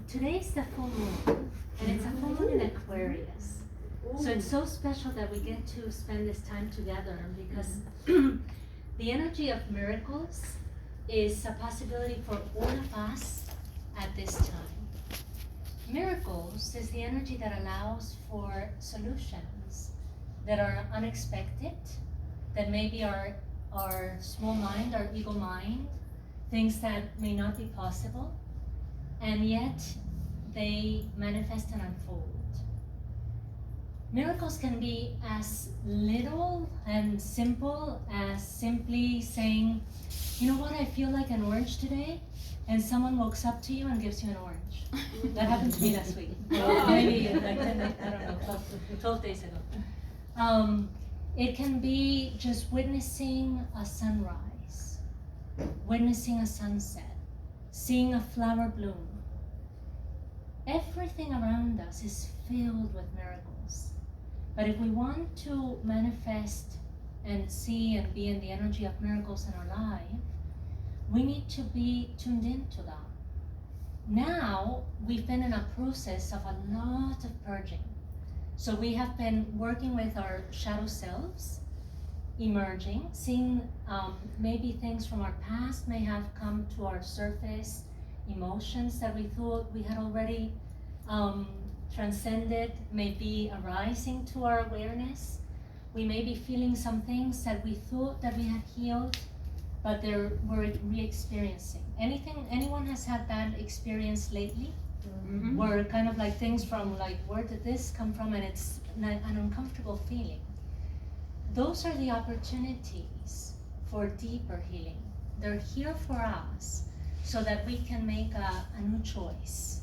Today's the full moon, and it's a full moon in Aquarius. So it's so special that we get to spend this time together because the energy of miracles is a possibility for all of us at this time. Miracles is the energy that allows for solutions that are unexpected, that maybe our small mind, our ego mind, things that may not be possible, and yet they manifest and unfold. Miracles can be as little and simple as simply saying, you know what, I feel like an orange today, and someone walks up to you and gives you an orange. That happened to me last week. Maybe like 10 days, I don't know, 12 days ago. It can be just witnessing a sunrise, witnessing a sunset, seeing a flower bloom. Everything around us is filled with miracles. But if we want to manifest and see and be in the energy of miracles in our life, we need to be tuned into that. Now, we've been in a process of a lot of purging. So we have been working with our shadow selves, emerging, seeing maybe things from our past may have come to our surface, emotions that we thought we had already transcended may be arising to our awareness. We may be feeling some things that we thought that we had healed, but we're re-experiencing. Anyone has had that experience lately? Mm-hmm. Where kind of like things from like, where did this come from? And it's an uncomfortable feeling. Those are the opportunities for deeper healing. They're here for us so that we can make a new choice.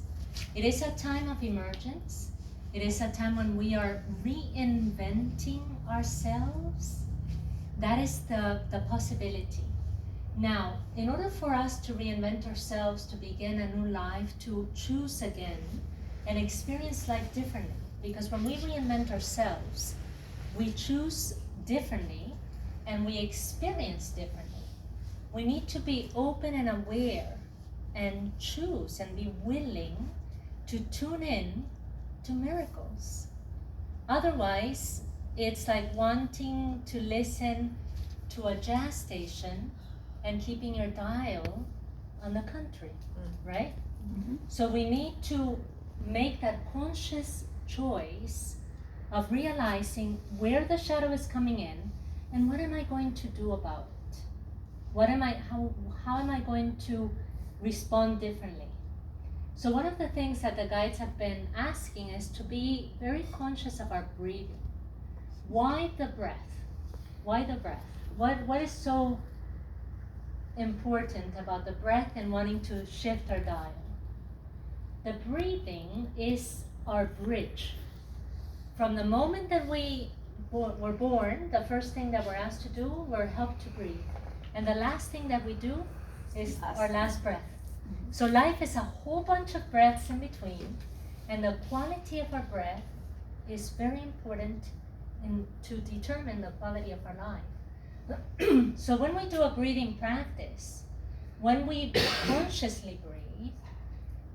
It is a time of emergence. It is a time when we are reinventing ourselves. That is the possibility. Now, in order for us to reinvent ourselves, to begin a new life, to choose again and experience life differently, because when we reinvent ourselves, we choose differently and we experience differently. We need to be open and aware and choose and be willing to tune in to miracles. Otherwise, it's like wanting to listen to a jazz station and keeping your dial on the country, right? Mm-hmm. So we need to make that conscious choice of realizing where the shadow is coming in and what am I going to do about it? How am I going to respond differently? So one of the things that the guides have been asking is to be very conscious of our breathing. Why the breath? Why the breath? What is so important about the breath and wanting to shift our dial? The breathing is our bridge. From the moment that we were born, the first thing that we're asked to do, we're helped to breathe. And the last thing that we do is our last breath. So life is a whole bunch of breaths in between, and the quality of our breath is very important to determine the quality of our life. So when we do a breathing practice, when we consciously breathe,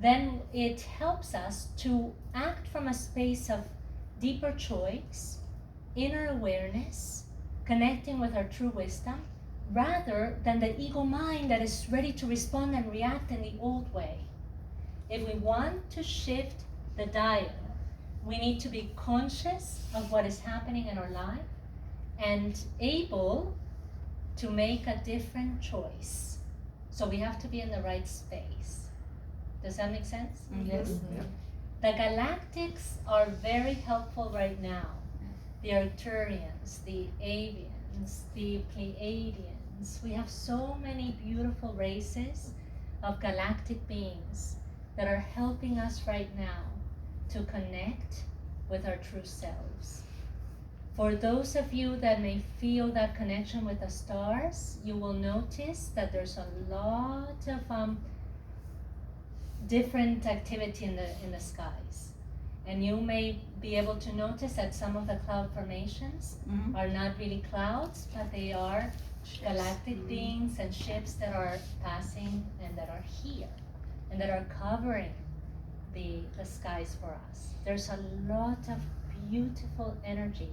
then it helps us to act from a space of deeper choice, inner awareness, connecting with our true wisdom, rather than the ego mind that is ready to respond and react in the old way. If we want to shift the dial, we need to be conscious of what is happening in our life and able to make a different choice. So we have to be in the right space. Does that make sense? Mm-hmm. Yes. Yeah. The galactics are very helpful right now. The Arcturians, the Avians, the Pleiadians. We have so many beautiful races of galactic beings that are helping us right now to connect with our true selves. For those of you that may feel that connection with the stars, you will notice that there's a lot of different activity in the skies. And you may be able to notice that some of the cloud formations are not really clouds, but they are galactic beings and ships that are passing and that are here and that are covering the skies for us. There's a lot of beautiful energy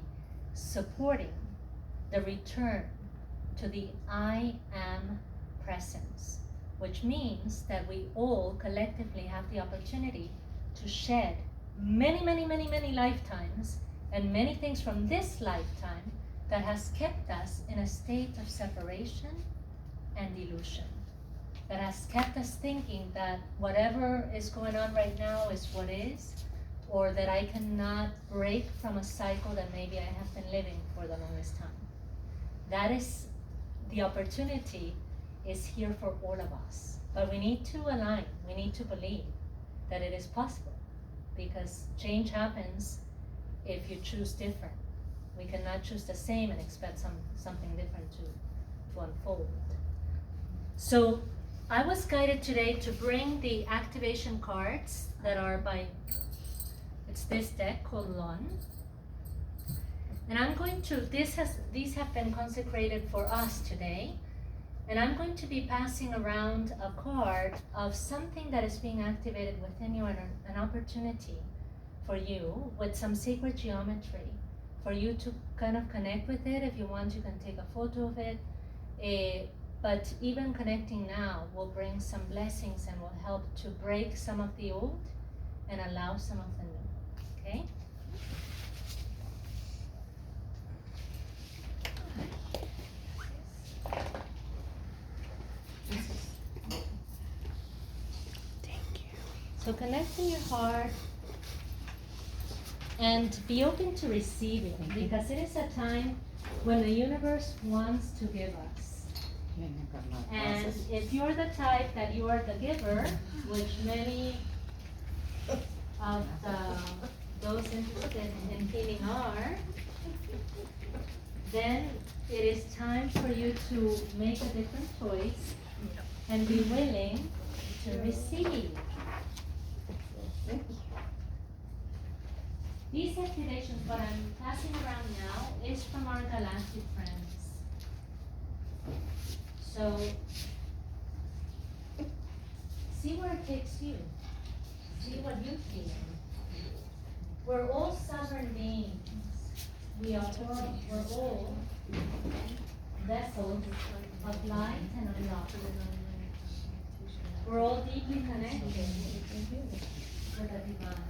supporting the return to the I am presence, which means that we all collectively have the opportunity to shed many, many, many, many lifetimes and many things from this lifetime that has kept us in a state of separation and illusion, that has kept us thinking that whatever is going on right now is what is, or that I cannot break from a cycle that maybe I have been living for the longest time. That is, the opportunity is here for all of us. But we need to align, we need to believe that it is possible, because change happens if you choose different. We cannot choose the same and expect something different to unfold. So I was guided today to bring the activation cards that are by, it's this deck called Lon. And I'm going to, these have been consecrated for us today. And I'm going to be passing around a card of something that is being activated within you, and an opportunity for you with some sacred geometry, for you to kind of connect with it. If you want, you can take a photo of it. But even connecting now will bring some blessings and will help to break some of the old and allow some of the new, okay? So connect in your heart and be open to receiving, because it is a time when the universe wants to give us. And if you're the type that you are the giver, which many of those interested in healing are, then it is time for you to make a different choice and be willing to receive. These activations, what I'm passing around now, is from our galactic friends. So, see where it takes you. See what you feel. We're all sovereign beings. We're all vessels of light and of love. We're all deeply connected with the divine.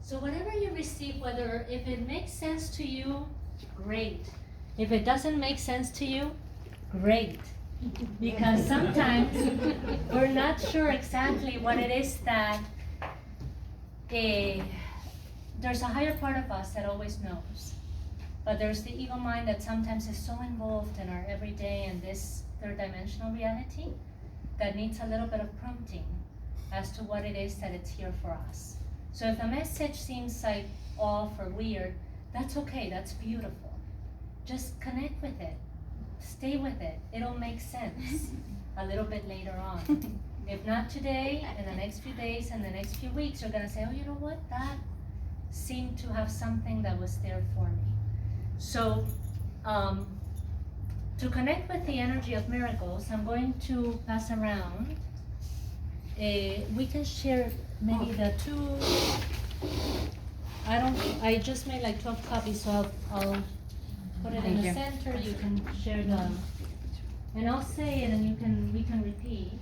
So whatever you receive, whether if it makes sense to you, great. If it doesn't make sense to you, great. Because sometimes we're not sure exactly what it is that there's a higher part of us that always knows. But there's the ego mind that sometimes is so involved in our everyday and this third dimensional reality that needs a little bit of prompting as to what it is that it's here for us. So if the message seems like off or weird, that's okay, that's beautiful. Just connect with it, stay with it. It'll make sense a little bit later on. If not today, in the next few days and the next few weeks, you're gonna say, oh, you know what, that seemed to have something that was there for me. So, to connect with the energy of miracles, I'm going to pass around. We can share maybe the two. I just made like 12 copies, so I'll put it in the center. You can share the, and I'll say it, and we can repeat.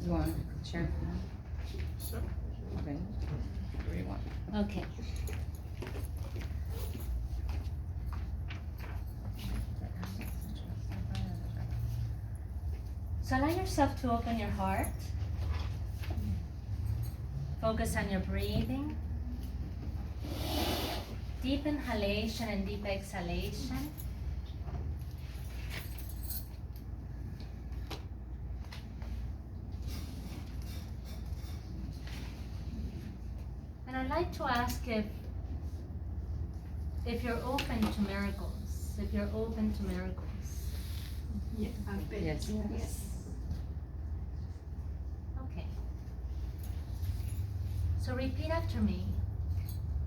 You want to share? Okay. What do you want? Okay. So allow yourself to open your heart Focus on your breathing. Deep inhalation and deep exhalation. And I'd like to ask if you're open to miracles. If you're open to miracles. Yeah, I've been. Yes. Yes. Okay. So repeat after me.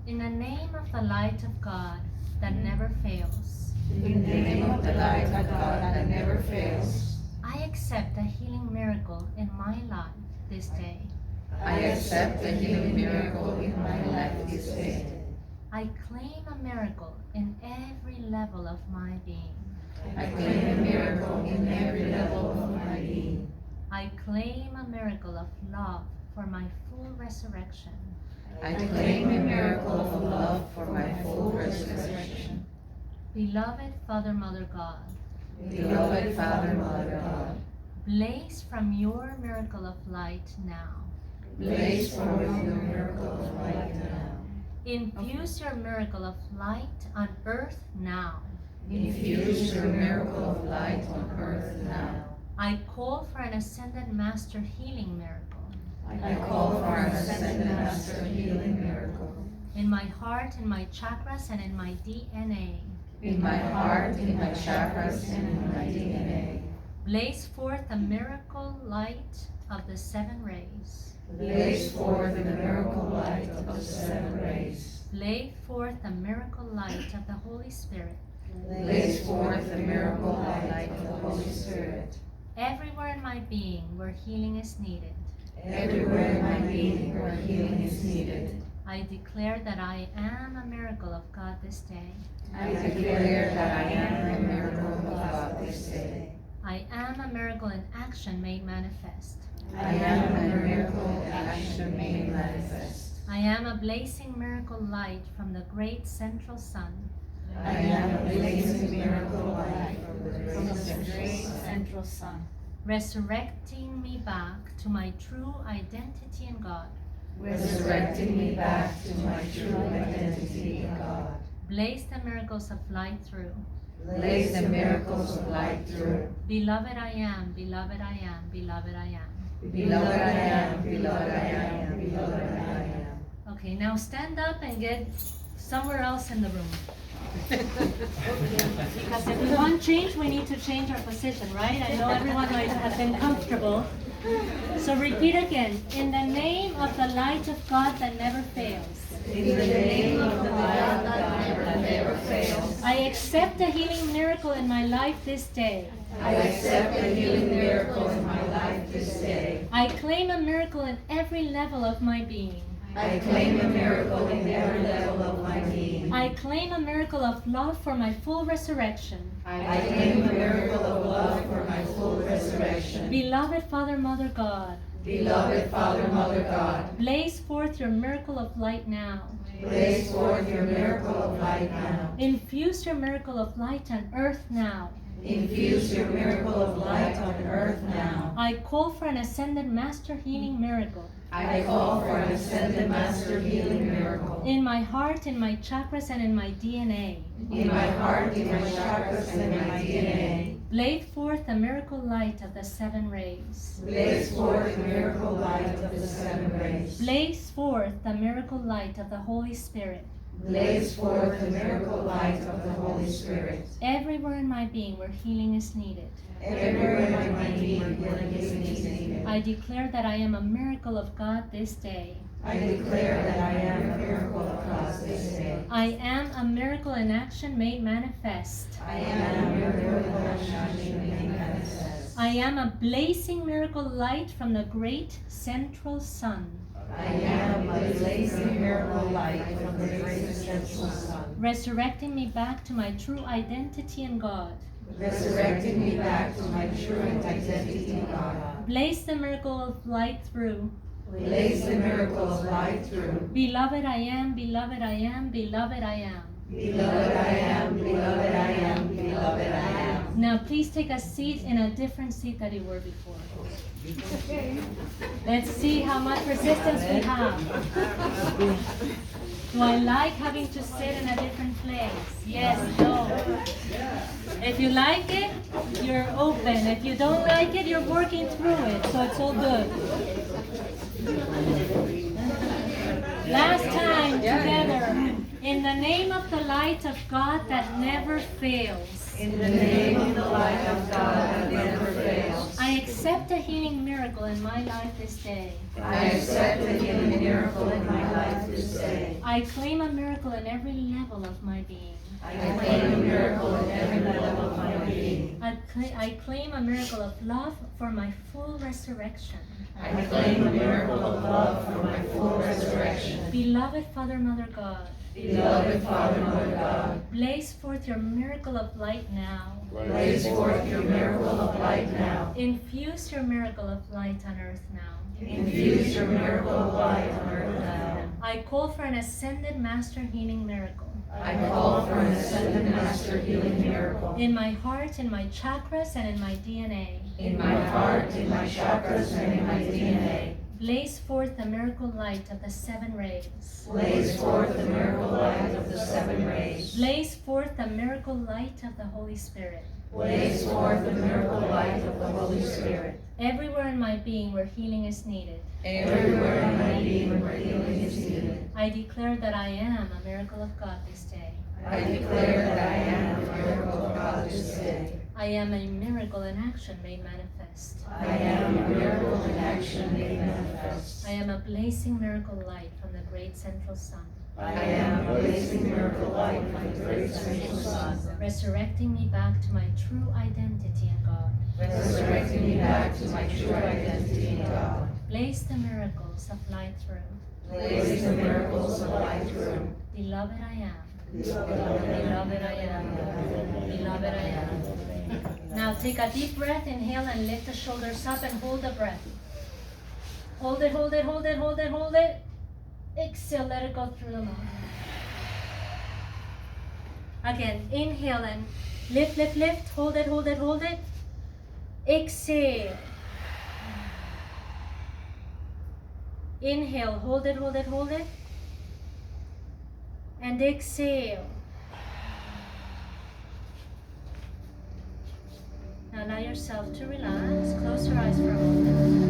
In the name of the light of God that never fails, In the name of the light of God that never fails, I accept a healing miracle in my life this day. I accept the healing miracle in my life this day. I claim a miracle in every level of my being. I claim a miracle in every level of my being. I claim a miracle of love for my full resurrection. I claim a miracle of love for my full resurrection. Beloved Father, Mother God, Beloved Father, Mother God, blaze from your miracle of light now. blaze forth your miracle of light now. Infuse your miracle of light on earth now. Infuse your miracle of light on earth now. I call for an ascended master healing miracle I call for an ascended master healing miracle. in my heart, in my chakras, and in my DNA. In my heart, in my chakras, and in my DNA. Blaze forth a miracle light of the 7 rays. Blaze forth the miracle light of the 7 rays. Blaze forth the miracle light of the Holy Spirit. Blaze forth the miracle light of the Holy Spirit. Everywhere in my being where healing is needed, Everywhere in my being where healing is needed. I declare that I am a miracle of God this day. I declare that I am a miracle of God this day. I am a miracle in action made manifest. I am a miracle in action made manifest. I am a blazing miracle light from the great central sun. I am a blazing miracle light from the great Central Sun. Resurrecting me back to my true identity in God. resurrecting me back to my true identity in God. Blaze the miracles of light through. Blaze the miracles of light through. Beloved I am, beloved I am, beloved I am. Beloved I am, beloved I am, beloved I am. Okay, now stand up and get somewhere else in the room. Because if we want change, we need to change our position, right? I know everyone might have been comfortable. So repeat again. In the name of the light of God that never fails. In the name of the light of God that never fails. I accept a healing miracle in my life this day. I accept a healing miracle in my life this day. I claim a miracle in every level of my being. I claim a miracle in every level of my being. I claim a miracle of love for my full resurrection. I claim a miracle of love for my full resurrection. Beloved Father, Mother God, Beloved Father, Mother God, blaze forth your miracle of light now. blaze forth your miracle of light now. Infuse your miracle of light on earth now. Infuse your miracle of light on earth now. I call for an ascended master healing miracle I call for an ascended master healing miracle. in my heart, in my chakras, and in my DNA. In my heart, in my chakras, and in my DNA. Blaze forth the miracle light of the 7 rays. Blaze forth the miracle light of the 7 rays. Blaze forth the miracle light of the Holy Spirit. Blaze forth the miracle light of the Holy Spirit. Everywhere in my being where healing is needed, Everywhere in my being where healing is needed. I declare that I am a miracle of God this day. I declare that I am a miracle of God this day. I am a miracle in action made manifest. I am a miracle of action made manifest. I am a blazing miracle light from the great central sun. I am a blazing miracle light from the great central sun. Resurrecting me back to my true identity in God. Resurrecting me back to my true identity in God. Blaze the miracle of light through. Blaze the miracle of light through. Beloved I am, beloved I am, beloved I am. Beloved I am, beloved I am, beloved I am. Now please take a seat in a different seat that you were before. Let's see how much resistance we have. Do I like having to sit in a different place? Yes, no. If you like it, you're open. If you don't like it, you're working through it, so it's all good. Last time together, in the name of the light of God that never fails. In the name of the light of God that never fails. I accept a healing miracle in my life this day. I accept a healing miracle in my life this day. I claim a miracle in every level of my being. I claim a miracle in every level of my being. I claim a miracle of love for my full resurrection. I claim a miracle of love for my full resurrection. Beloved Father, Mother God, Beloved Father, Mother God, blaze forth your miracle of light now. blaze forth your miracle of light now. Infuse your miracle of light on earth now. Infuse your miracle of light on earth now. I call for an ascended master healing miracle. I call for an ascended master healing miracle. In my heart, in my chakras, and in my DNA. In my heart, in my chakras, and in my DNA. Blaze forth the miracle light of the 7 rays. Blaze forth the miracle light of the 7 rays. Blaze forth the miracle light of the Holy Spirit. Blaze forth the miracle light of the Holy Spirit. Everywhere in my being where healing is needed. Everywhere in my being where healing is needed. I declare that I am a miracle of God this day. I declare that I am a miracle of God this day. I am a miracle in action made manifest. I am a miracle in action made manifest. I am a blazing miracle light from the great central sun. I am a blazing miracle light from the great central sun. Resurrecting me back to my true identity in God. Resurrecting me back to my true identity in God. Blaze the miracles of light through. Blaze the miracles of light through. Beloved I am. Beloved I am. Beloved I am. Beloved I am. Now take a deep breath, inhale and lift the shoulders up and hold the breath. Hold it, hold it, hold it, hold it, hold it. Exhale, let it go through the mouth. Again, inhale and lift, lift, lift. Hold it, hold it, hold it. Exhale. Inhale, hold it, hold it, hold it. And exhale. Now allow yourself to relax. Close your eyes for a moment.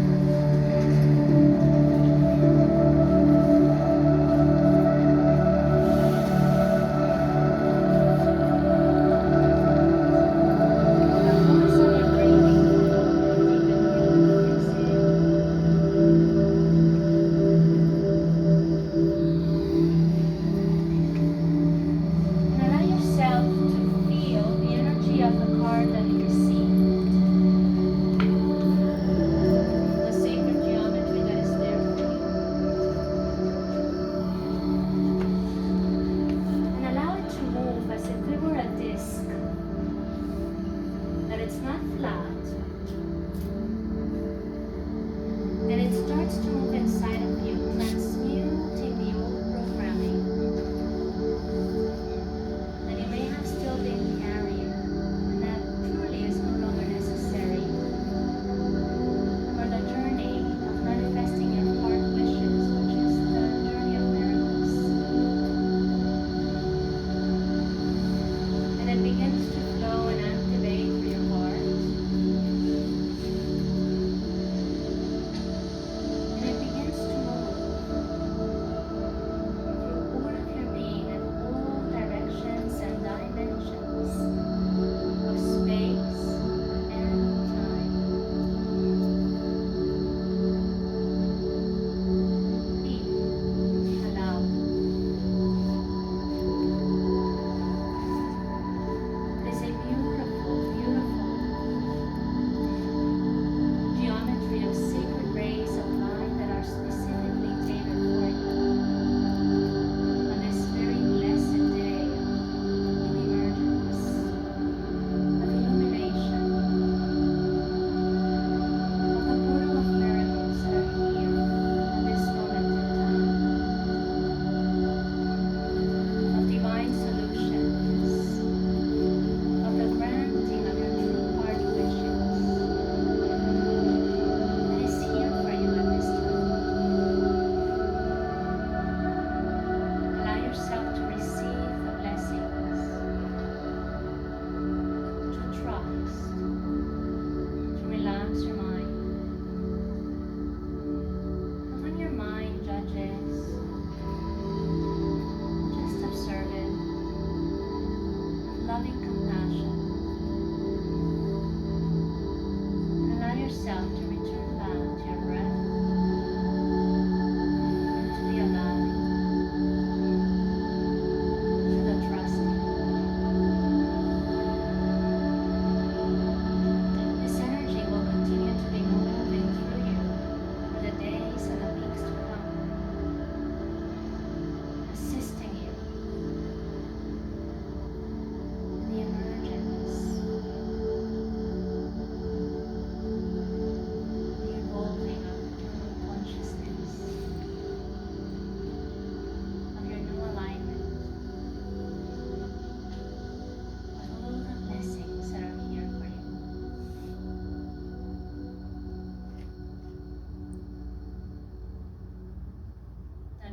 Now focus on your breathing. Deep inhale, exhale. And allow yourself to feel the energy of the card that you received. The sacred geometry that is there for you. And allow it to move as if it were a disc. That it's not flat. And it starts to move inside of you, transmuting the old programming that you may have still been carrying, and that truly is no longer necessary for the journey of manifesting your heart wishes, which is the journey of miracles. And it begins to flow and activate through your heart. And it begins to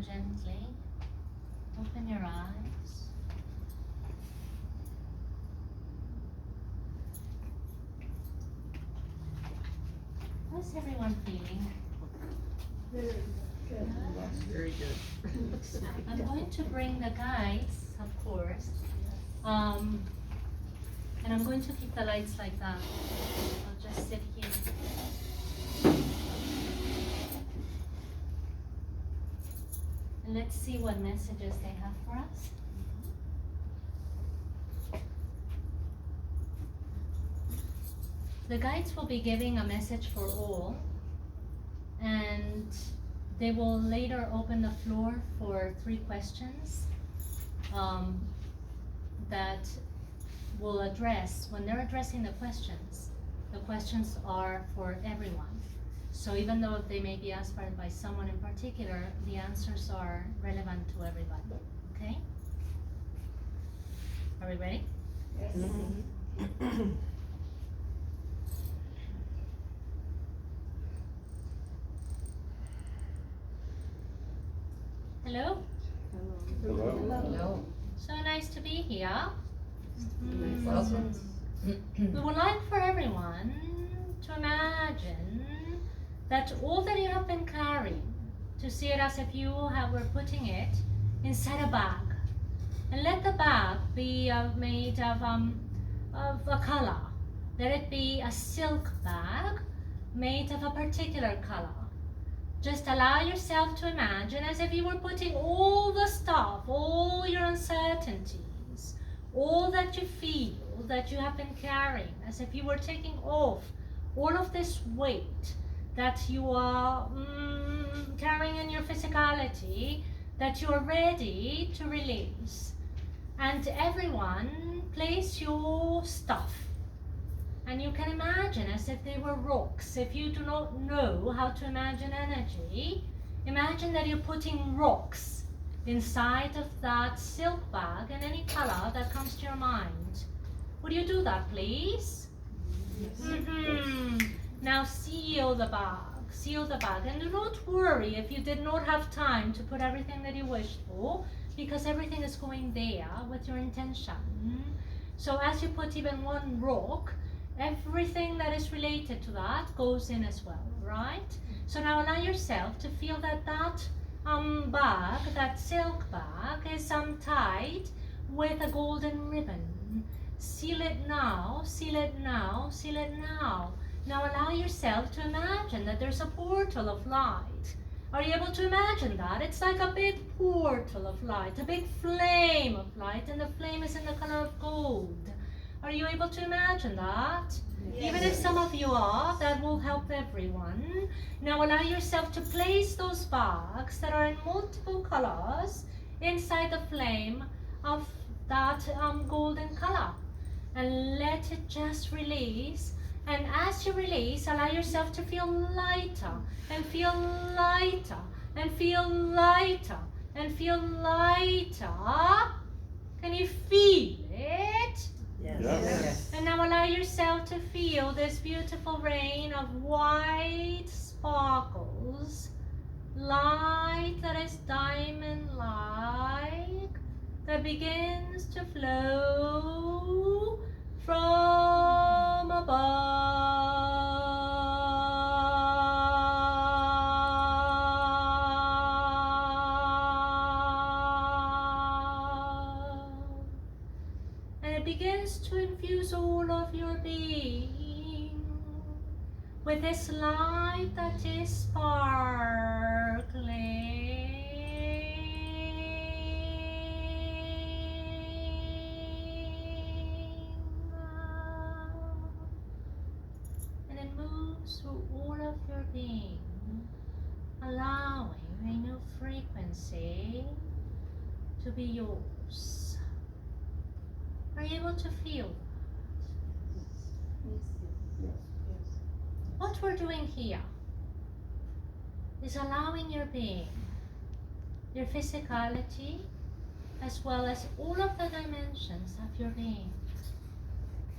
gently open your eyes. How's everyone feeling? Very good. I'm going to bring the guides, of course, and I'm going to keep the lights like that. I'll just sit here. And let's see what messages they have for us. The guides will be giving a message for all, and they will later open the floor for 3 questions that will address, when they're addressing the questions are for everyone. So even though they may be asked by someone in particular, the answers are relevant to everybody, okay? Are we ready? Yes. Hello? Hello. So nice to be here. Welcome. We would like for everyone to imagine that all that you have been carrying, to see it as if you were putting it inside a bag. And let the bag be made of a color. Let it be a silk bag made of a particular color. Just allow yourself to imagine as if you were putting all the stuff, all your uncertainties, all that you feel that you have been carrying, as if you were taking off all of this weight that you are carrying in your physicality, that you are ready to release. And everyone, place your stuff. And you can imagine as if they were rocks. If you do not know how to imagine energy, imagine that you're putting rocks inside of that silk bag in any color that comes to your mind. Would you do that, please? Yes. Now seal the bag. Seal the bag. And do not worry if you did not have time to put everything that you wished for, because everything is going there with your intention. So as you put even one rock, everything that is related to that goes in as well, right? So now allow yourself to feel that bag, that silk bag, is tied with a golden ribbon. Seal it now, seal it now, seal it now. Now allow yourself to imagine that there's a portal of light. Are you able to imagine that? It's like a big portal of light, a big flame of light, and the flame is in the color of gold. Are you able to imagine that? Yes. Even if some of you are, that will help everyone. Now allow yourself to place those bags that are in multiple colors inside the flame of that golden color. And let it just release. And as you release, allow yourself to feel lighter, and feel lighter, and feel lighter, and feel lighter. Can you feel it? Yes. Yes. And now allow yourself to feel this beautiful rain of white sparkles, light that is diamond-like, that begins to flow from above. And it begins to infuse all of your being with this light that is sparkling. And it moves through all of your being, allowing a new frequency to be yours. Are you able to feel that? What we're doing here is allowing your being, your physicality, as well as all of the dimensions of your being,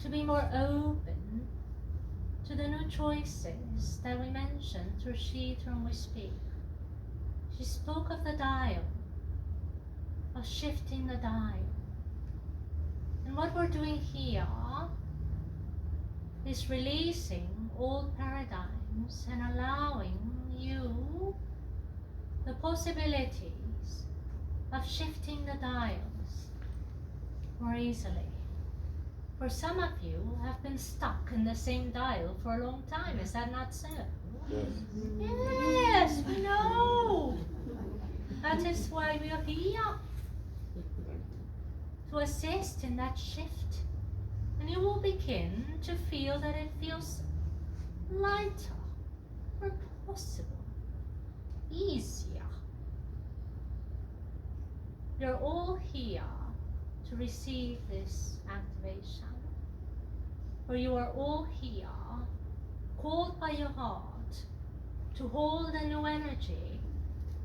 to be more open to the new choices that we mentioned through she, through whom we speak. She spoke of the dial, of shifting the dial. And what we're doing here is releasing old paradigms and allowing you the possibilities of shifting the dials more easily. For some of you have been stuck in the same dial for a long time, is that not so? Yes. Yes, we know. That is why we are here, to assist in that shift. And you will begin to feel that it feels lighter, or possible, easier. You're all here to receive this activation. For you are all here, called by your heart, to hold a new energy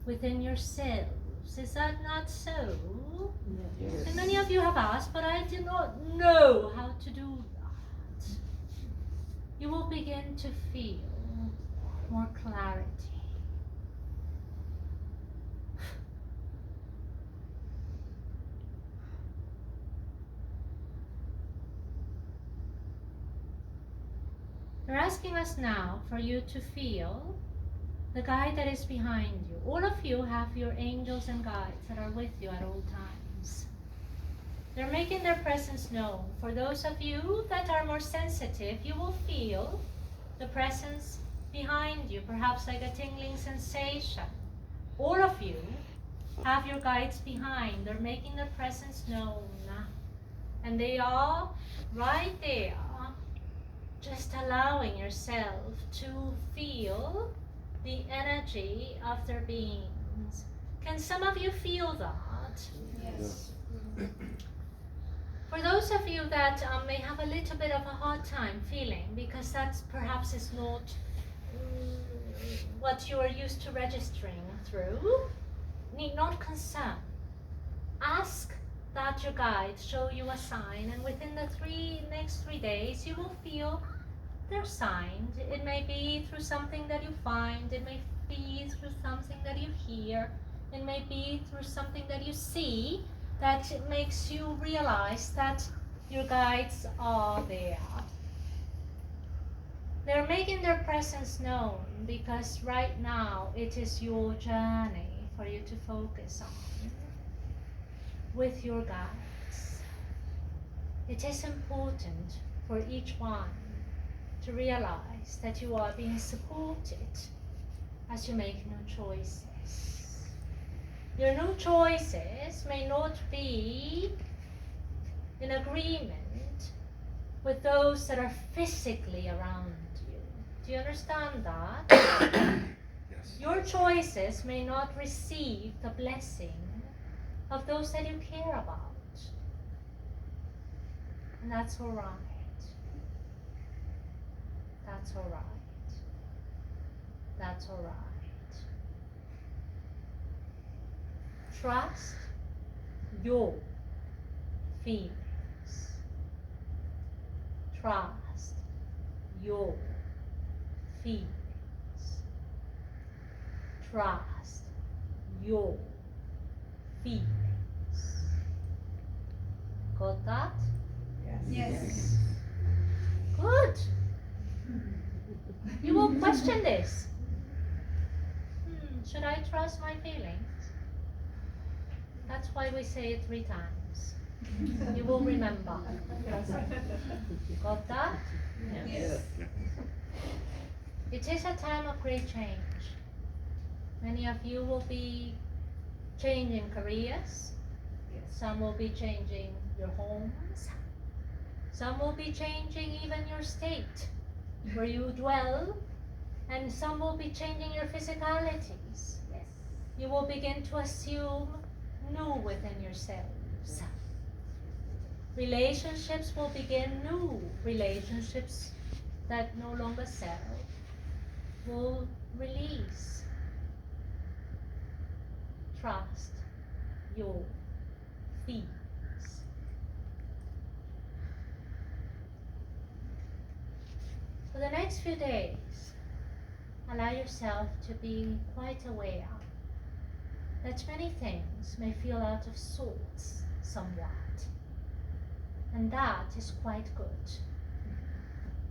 within yourselves. Is that not so? Yes. And many of you have asked, but I do not know how to do that. You will begin to feel more clarity. They're asking us now for you to feel the guide that is behind you. All of you have your angels and guides that are with you at all times. They're making their presence known. For those of you that are more sensitive, you will feel the presence behind you, perhaps like a tingling sensation. All of you have your guides behind. They're making their presence known. And they are right there, just allowing yourself to feel the energy of their beings. Can some of you feel that? Yes. For those of you that may have a little bit of a hard time feeling, because that's perhaps is not what you are used to registering through, need not concern. Ask that your guide show you a sign, and within the next 3 days you will feel their sign. It may be through something that you find, it may be through something that you hear, it may be through something that you see, that makes you realize that your guides are there. They're making their presence known because right now it is your journey for you to focus on with your guides. It is important for each one to realize that you are being supported as you make new choices. Your new choices may not be in agreement with those that are physically around you. Do you understand that? Yes. Your choices may not receive the blessing of those that you care about. And that's all right. That's all right. That's all right. Trust your feelings. Trust your feelings. Trust your feelings. Got that? Yes. Good. You will question this. Should I trust my feelings? That's why we say it 3 times. You will remember. Got that? Yes. It is a time of great change. Many of you will be changing careers. Some will be changing your homes. Some will be changing even your state where you dwell. And some will be changing your physicalities. You will begin to assume new within yourselves. Relationships will begin new. Relationships that no longer serve will release. Trust your feelings. For the next few days, allow yourself to be quite aware that many things may feel out of sorts somewhat. And that is quite good.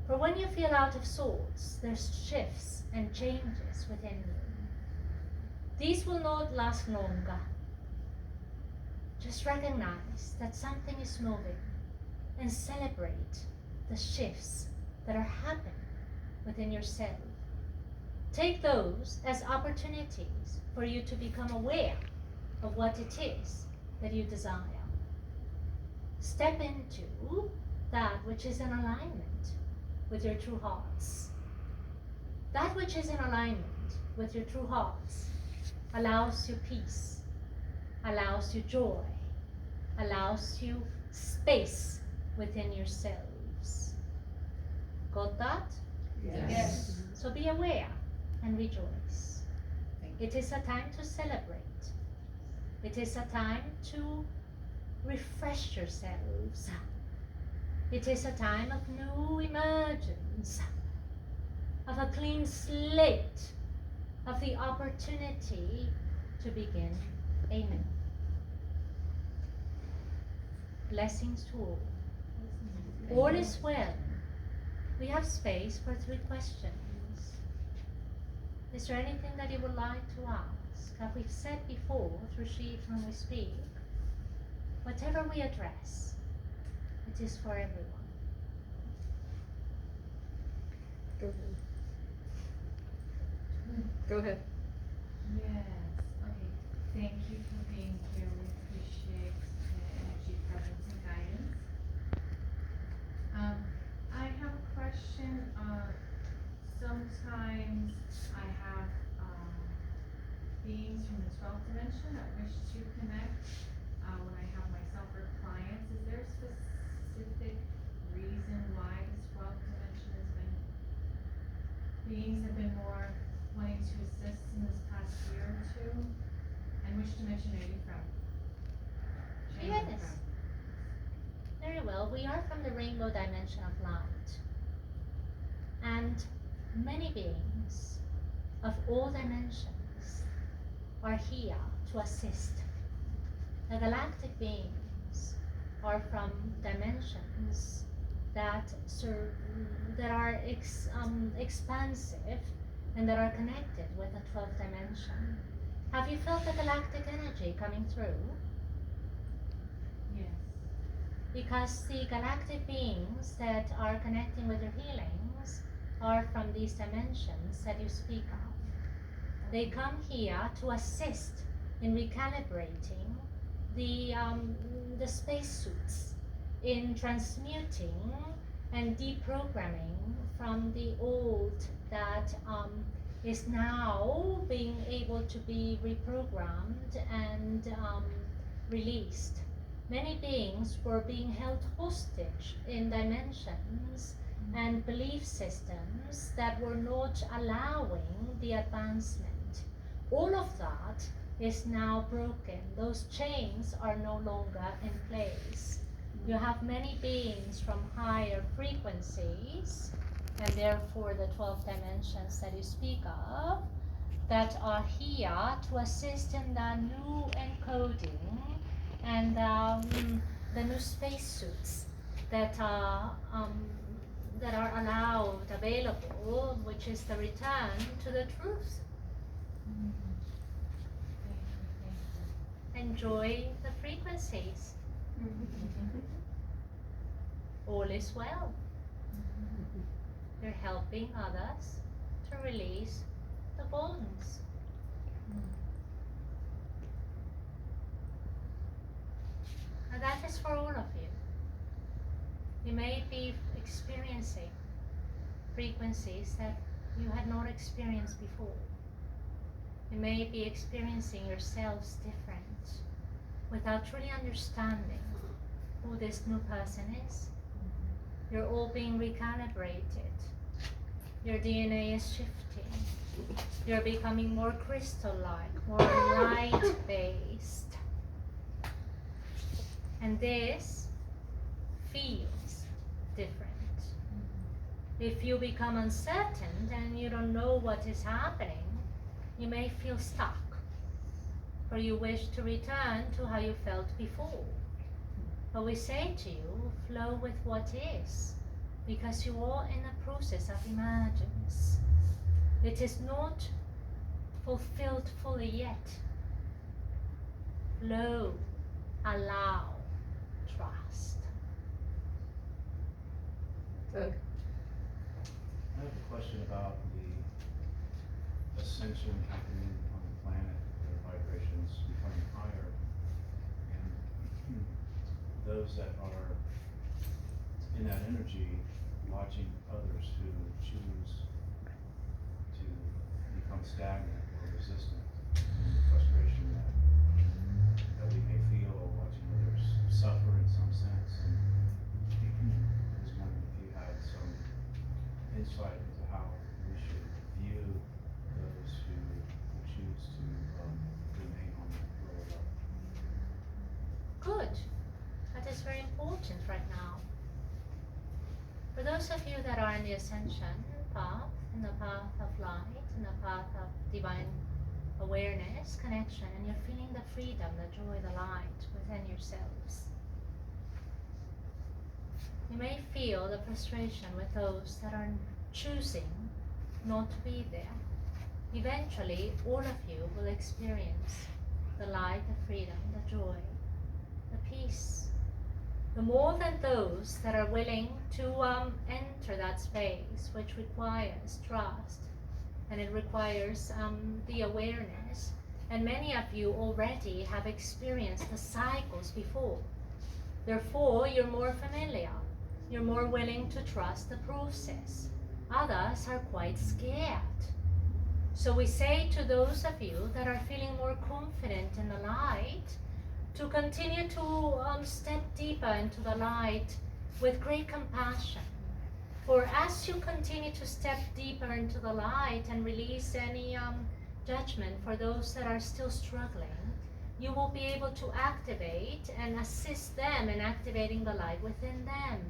For when you feel out of sorts, there's shifts and changes within you. These will not last longer. Just recognize that something is moving and celebrate the shifts that are happening within yourself. Take those as opportunities for you to become aware of what it is that you desire. Step into that which is in alignment with your true hearts. That which is in alignment with your true hearts allows you peace, allows you joy, allows you space within yourselves. Got that? Yes. So be aware and rejoice. It is a time to celebrate. It is a time to refresh yourselves. It is a time of new emergence, of a clean slate, of the opportunity to begin anew. Blessings to all. All is well. We have space for 3 questions. Is there anything that you would like to ask? As we've said before through sheet when we speak, whatever we address, it is for everyone. Go ahead. Go ahead. Yes, okay. Thank you for being here. We appreciate the energy, presence, and guidance. I have a question. Sometimes I have beings from the 12th dimension that wish to connect when I have myself or clients. Is there a specific reason why this 12th dimension has been, beings have been more wanting to assist in this past year or two? And which dimension are you from? Channel Yes. from? Very well. We are from the rainbow dimension of light. And many beings of all dimensions are here to assist. The galactic beings are from dimensions that are expansive and that are connected with the 12th dimension. Have you felt the galactic energy coming through? Yes. Because the galactic beings that are connecting with your healings are from these dimensions that you speak of. They come here to assist in recalibrating the spacesuits, in transmuting and deprogramming from the old that is now being able to be reprogrammed and released. Many beings were being held hostage in dimensions and belief systems that were not allowing the advancement. All of that is now broken. Those chains are no longer in place. You have many beings from higher frequencies, and therefore the 12 dimensions that you speak of, that are here to assist in the new encoding and the new spacesuits that are allowed, available, which is the return to the truth. Thank Enjoy the frequencies. All is well. You're helping others to release the bonds. And that is for all of you. You may be experiencing frequencies that you had not experienced before. You may be experiencing yourselves different without truly understanding who this new person is. You're all being recalibrated. Your DNA is shifting. You're becoming more crystal-like, more light-based. And this feels different. If you become uncertain and you don't know what is happening, you may feel stuck. or you wish to return to how you felt before. But we say to you, flow with what is, because you are in a process of emergence. It is not fulfilled fully yet. Flow, allow, trust. I have a question about the ascension happening on the planet, their vibrations becoming higher, and those that are in that energy watching others who choose to become stagnant or resistant, and the frustration that we may feel watching others suffer in some sense. And I was wondering if you had some insight into how we should view those who choose to remain on that lower level. Good. That is very important right now. For those of you that are in the ascension path, in the path of light, in the path of divine awareness, connection, and you're feeling the freedom, the joy, the light within yourselves, you may feel the frustration with those that are choosing not to be there. Eventually, all of you will experience the light, the freedom, the joy, the peace. The more than those that are willing to enter that space, which requires trust, and it requires the awareness. And many of you already have experienced the cycles before. Therefore, you're more familiar. You're more willing to trust the process. Others are quite scared. So we say to those of you that are feeling more confident in the light, to continue to step deeper into the light with great compassion. For as you continue to step deeper into the light and release any judgment for those that are still struggling, you will be able to activate and assist them in activating the light within them.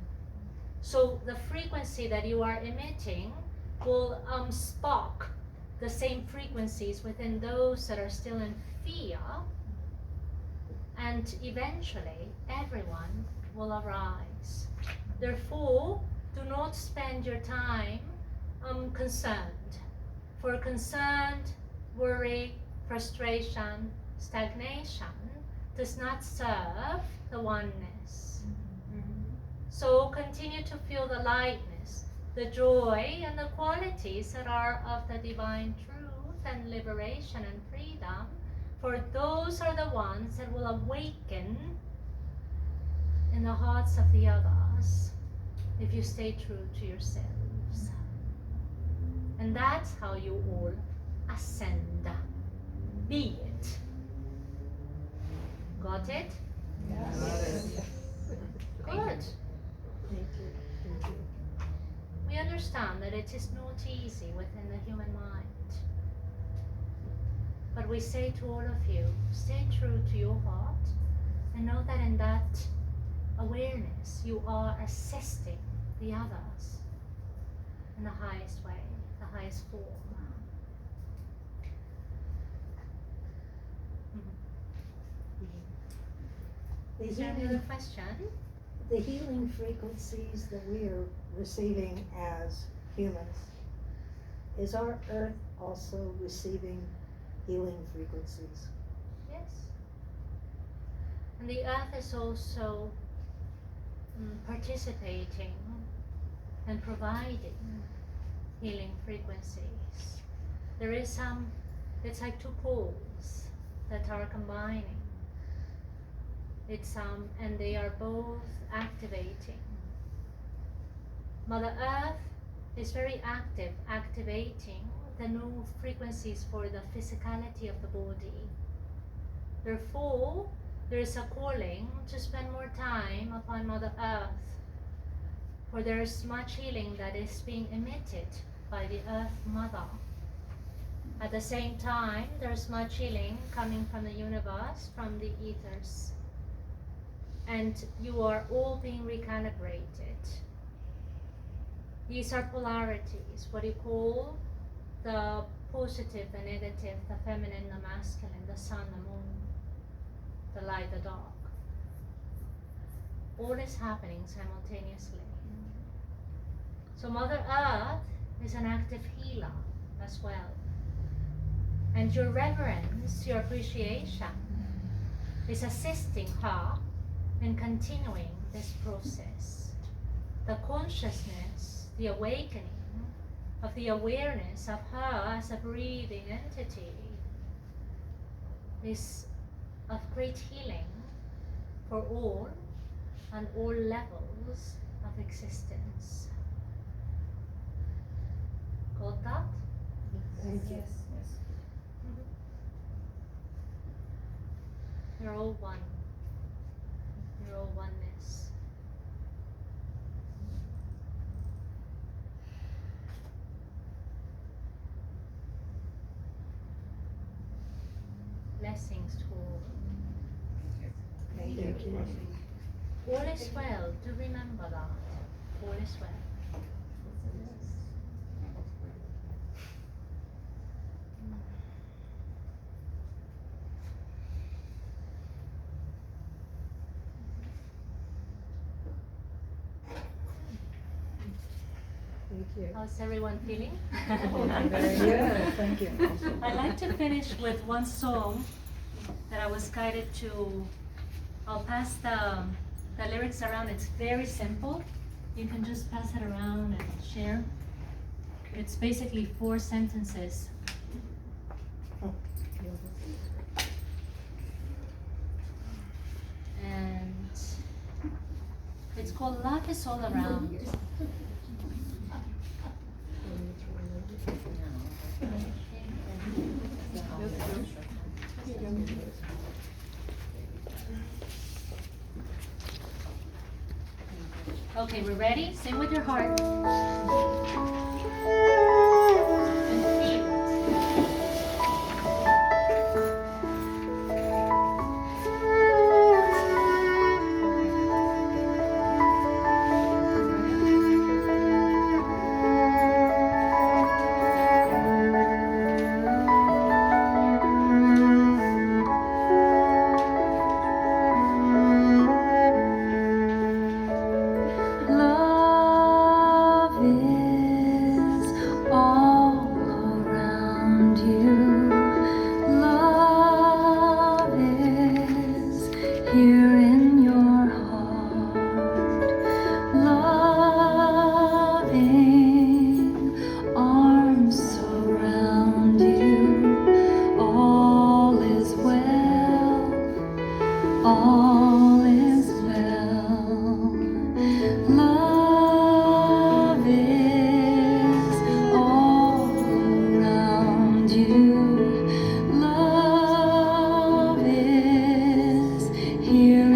So the frequency that you are emitting will spark the same frequencies within those that are still in fear, and eventually everyone will arise. Therefore, do not spend your time concerned. For concerned, worry, frustration, stagnation does not serve the oneness. So continue to feel the lightness, the joy, and the qualities that are of the divine truth and liberation and freedom. For those are the ones that will awaken in the hearts of the others if you stay true to yourselves. And that's how you all ascend. Be it. Got it? Yes. Good. We understand that it is not easy within the human mind. But we say to all of you, stay true to your heart and know that in that awareness you are assisting the others in the highest way, the highest form. Is there any other question? The healing frequencies that we are receiving as humans, is our earth also receiving healing frequencies? Yes. And the earth is also participating and providing healing frequencies. There is it's like two poles that are combining. And they are both activating. Mother Earth is very active, activating the new frequencies for the physicality of the body. Therefore, there is a calling to spend more time upon Mother Earth, for there is much healing that is being emitted by the Earth Mother. At the same time, there's much healing coming from the universe, from the ethers. And you are all being recalibrated. These are polarities, what you call the positive, the negative, the feminine, the masculine, the sun, the moon, the light, the dark. All is happening simultaneously. So Mother Earth is an active healer as well. And your reverence, your appreciation is assisting her in continuing this process. The consciousness, the awakening of the awareness of her as a breathing entity is of great healing for all and all levels of existence. Got that? Thank you. You're all one. You're all oneness. Blessings to all. Thank you. All is well. Do remember that. All is well. Thank you. How's everyone feeling? Very good, thank you. I'd like to finish with one song that I was guided to. I'll pass the lyrics around. It's very simple. You can just pass it around and share. It's basically 4 sentences. And it's called Love is All Around. Okay, we're ready? Sing with your heart. And feel it. Love is all around you. Love is here in your heart. Loving arms surround you. All is well. All is well. Love is all around you. Love is here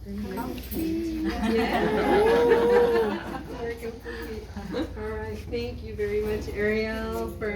Yeah. We're complete. All right, thank you very much, Ariel, for